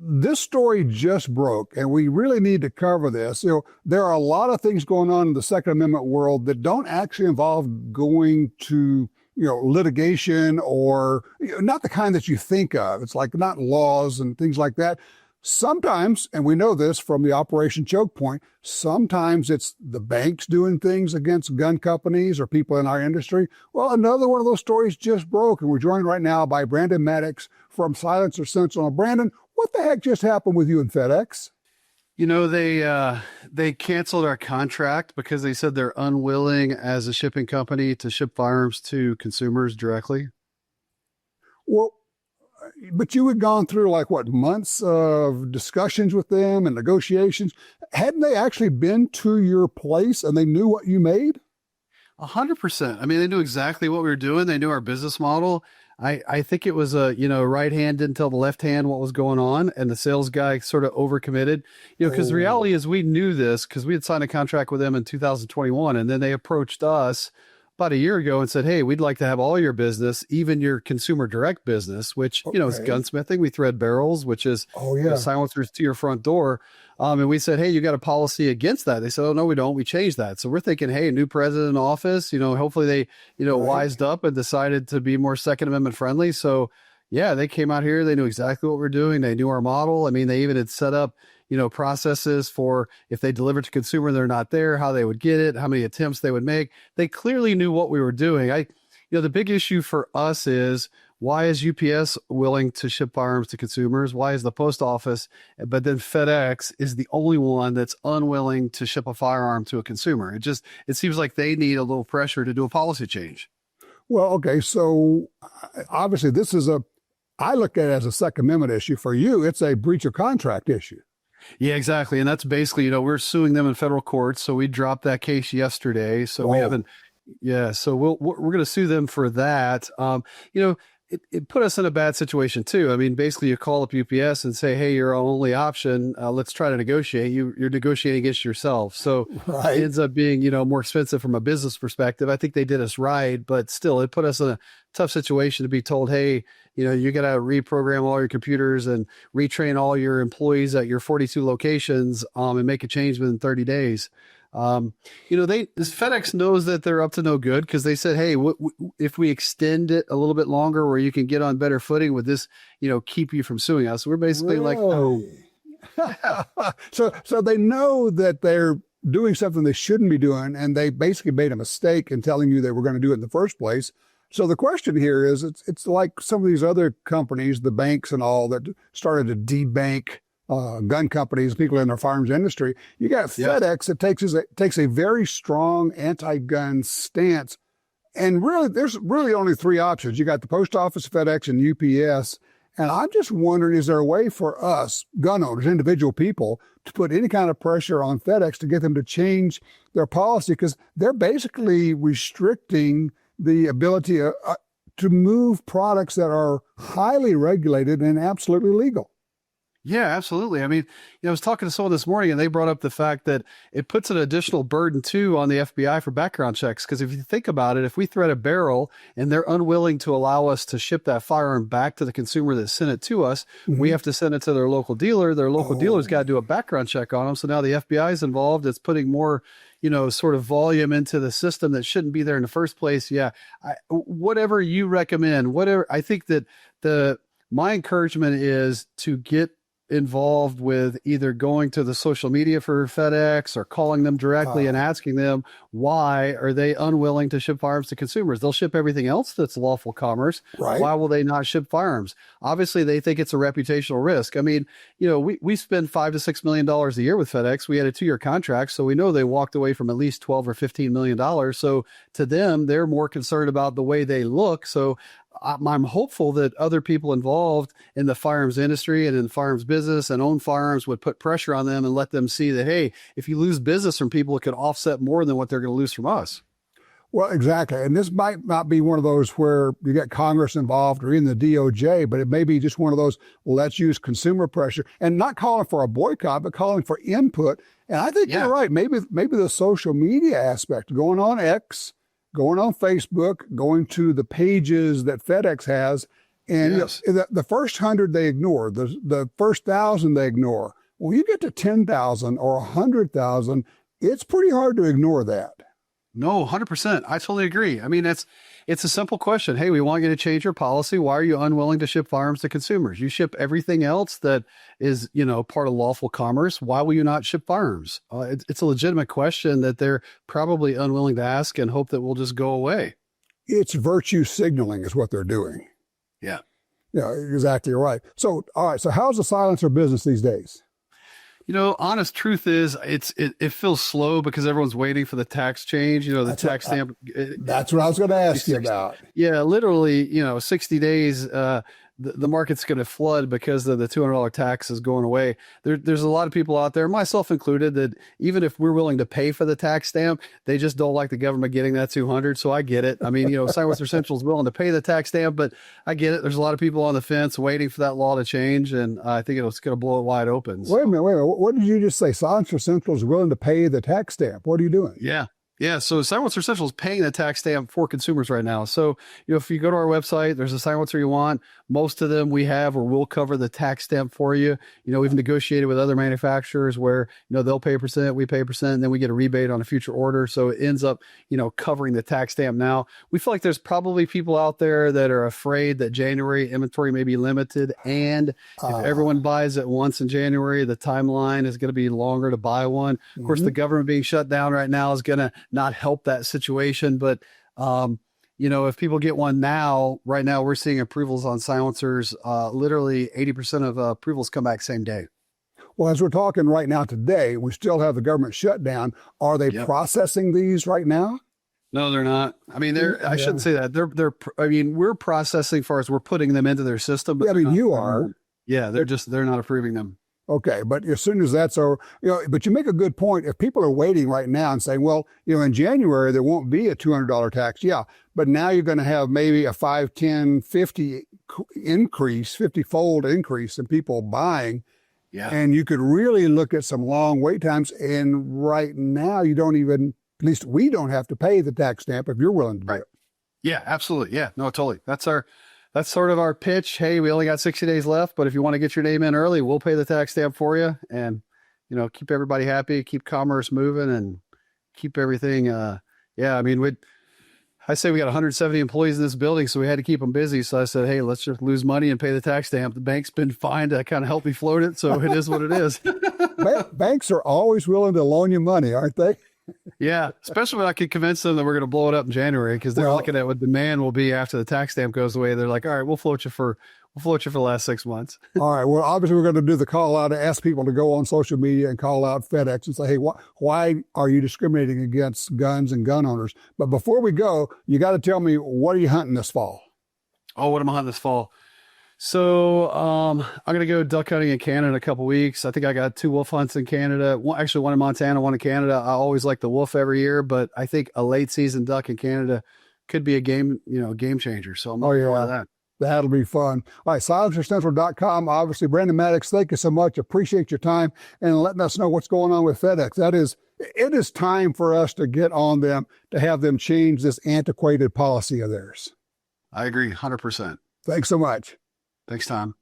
this story just broke, and we really need to cover this. There are a lot of things going on in the Second Amendment world that don't actually involve going to, litigation or not the kind that you think of. It's like not laws and things like that. Sometimes, and we know this from the Operation Choke Point, sometimes it's the banks doing things against gun companies or people in our industry. Well, another one of those stories just broke, and we're joined right now by Brandon Maddox from Silencer Central. Now, Brandon, what the heck just happened with you and FedEx? They canceled our contract because they said they're unwilling as a shipping company to ship firearms to consumers directly. Well, but you had gone through months of discussions with them and negotiations. Hadn't they actually been to your place and they knew what you made? 100%. I mean, they knew exactly what we were doing. They knew our business model. I think it was right hand didn't tell the left hand what was going on, and the sales guy sort of overcommitted. Because the reality is we knew this because we had signed a contract with them in 2021, and then they approached us about a year ago and said, "Hey, we'd like to have all your business, even your consumer direct business," which is gunsmithing. We thread barrels, which is silencers to your front door. And we said, "Hey, you got a policy against that?" They said, "Oh, no, we don't. We changed that." So we're thinking, hey, new president in office, hopefully they, wised up and decided to be more Second Amendment friendly. So yeah, they came out here. They knew exactly what we're doing. They knew our model. I mean, they even had set up, processes for if they delivered to consumer and they're not there, how they would get it, how many attempts they would make. They clearly knew what we were doing. The big issue for us is, why is UPS willing to ship firearms to consumers? Why is the post office, but then FedEx is the only one that's unwilling to ship a firearm to a consumer? It seems like they need a little pressure to do a policy change. Well, okay. So obviously I look at it as a Second Amendment issue. For you, it's a breach of contract issue. Yeah, exactly. And that's basically, we're suing them in federal court. So we dropped that case yesterday. So we haven't, so we're going to sue them for that. It put us in a bad situation too. I mean, basically you call up UPS and say, "Hey, you're our only option. Let's try to negotiate." You're negotiating against yourself. So It ends up being, more expensive from a business perspective. I think they did us right, but still it put us in a tough situation to be told, "Hey, you got to reprogram all your computers and retrain all your employees at your 42 locations, and make a change within 30 days. FedEx knows that they're up to no good because they said, "Hey, if we extend it a little bit longer where you can get on better footing with this, keep you from suing us." We're basically like, "No." So they know that they're doing something they shouldn't be doing, and they basically made a mistake in telling you they were going to do it in the first place. So the question here is, it's like some of these other companies, the banks and all, that started to debank gun companies, people in their firearms industry. You got FedEx that takes a very strong anti-gun stance. And really, there's really only three options. You got the post office, FedEx, and UPS. And I'm just wondering, is there a way for us, gun owners, individual people, to put any kind of pressure on FedEx to get them to change their policy? Because they're basically restricting the ability to move products that are highly regulated and absolutely legal. Yeah, absolutely. I mean, I was talking to someone this morning and they brought up the fact that it puts an additional burden too on the FBI for background checks. Because if you think about it, if we thread a barrel and they're unwilling to allow us to ship that firearm back to the consumer that sent it to us, we have to send it to their local dealer. Their local dealer's got to do a background check on them. So now the FBI is involved. It's putting more, sort of volume into the system that shouldn't be there in the first place. Yeah. Whatever you recommend, I think that my encouragement is to get involved with either going to the social media for FedEx or calling them directly and asking them, why are they unwilling to ship firearms to consumers? They'll ship everything else that's lawful commerce. Right. Why will they not ship firearms? Obviously, they think it's a reputational risk. I mean, we spend $5 to $6 million a year with FedEx. We had a 2-year contract, so we know they walked away from at least $12 or $15 million. So to them, they're more concerned about the way they look. So I'm hopeful that other people involved in the firearms industry and in the firearms business and own firearms would put pressure on them and let them see that, hey, if you lose business from people, it could offset more than what they're going to lose from us. Well, exactly. And this might not be one of those where you get Congress involved or even the DOJ, but it may be just one of those, let's use consumer pressure and not calling for a boycott, but calling for input. And I think you're right. Maybe the social media aspect, going on X, going on Facebook, going to the pages that FedEx has, And Yes. the first 100 they ignore, the first 1,000 they ignore. When you get to 10,000 or 100,000, it's pretty hard to ignore that. No, 100%. I totally agree. I mean, it's a simple question. Hey, we want you to change your policy. Why are you unwilling to ship firearms to consumers? You ship everything else that is, part of lawful commerce. Why will you not ship firearms? It's a legitimate question that they're probably unwilling to ask and hope that we'll just go away. It's virtue signaling is what they're doing. Yeah. Yeah, exactly right. So, all right. So how's the silencer business these days? Honest truth is it feels slow because everyone's waiting for the tax change, the tax stamp. That's what I was going to ask you about. Yeah, literally, 60 days, the market's going to flood because of the $200 tax is going away. There's a lot of people out there, myself included, that even if we're willing to pay for the tax stamp, they just don't like the government getting that 200. So I get it. I mean, Silencer Central is willing to pay the tax stamp, but I get it. There's a lot of people on the fence waiting for that law to change, and I think it's going to blow it wide open. Wait a minute. What did you just say? Silencer Central is willing to pay the tax stamp. What are you doing? Yeah. Yeah, so Silencer Central is paying the tax stamp for consumers right now. So, if you go to our website, there's a silencer you want. Most of them we have or will cover the tax stamp for you. We've negotiated with other manufacturers where, they'll pay a percent, we pay a percent, and then we get a rebate on a future order. So it ends up, covering the tax stamp now. We feel like there's probably people out there that are afraid that January inventory may be limited. And if everyone buys it once in January, the timeline is going to be longer to buy one. Of course, the government being shut down right now is going to not help that situation. But, if people get one right now we're seeing approvals on silencers. Literally 80% of approvals come back same day. Well, as we're talking right now today, we still have the government shutdown. Are they processing these right now? No, they're not. I mean, I shouldn't say that. We're processing as far as we're putting them into their system. But you are. Yeah, they're not approving them. Okay, but as soon as that's over, but you make a good point. If people are waiting right now and saying, well, in January, there won't be a $200 tax. Yeah, but now you're going to have maybe a 5, 10, 50 increase, 50-fold increase in people buying. Yeah. And you could really look at some long wait times. And right now, you don't even, at least we don't have to pay the tax stamp if you're willing to do it. Yeah, absolutely. Yeah, no, totally. That's sort of our pitch. Hey, we only got 60 days left, but if you want to get your name in early, we'll pay the tax stamp for you and, keep everybody happy, keep commerce moving and keep everything. I say we got 170 employees in this building, so we had to keep them busy. So I said, hey, let's just lose money and pay the tax stamp. The bank's been fine to kind of help me float it. So it is what it is. Banks are always willing to loan you money, aren't they? Yeah, especially when I could convince them that we're going to blow it up in January because they're looking at what demand will be after the tax stamp goes away. They're like, all right, we'll float you for the last 6 months. All right. Well, obviously we're going to do the call out to ask people to go on social media and call out FedEx and say, hey, why are you discriminating against guns and gun owners? But before we go, you got to tell me, what are you hunting this fall? Oh, what am I hunting this fall? So I'm going to go duck hunting in Canada in a couple weeks. I think I got 2 wolf hunts in Canada. One in Montana, one in Canada. I always like the wolf every year, but I think a late season duck in Canada could be a game changer. So I'm looking forward to that. That'll be fun. All right, silencercentral.com. Obviously, Brandon Maddox, thank you so much. Appreciate your time and letting us know what's going on with FedEx. It is time for us to get on them to have them change this antiquated policy of theirs. I agree, 100%. Thanks so much. Thanks, Tom.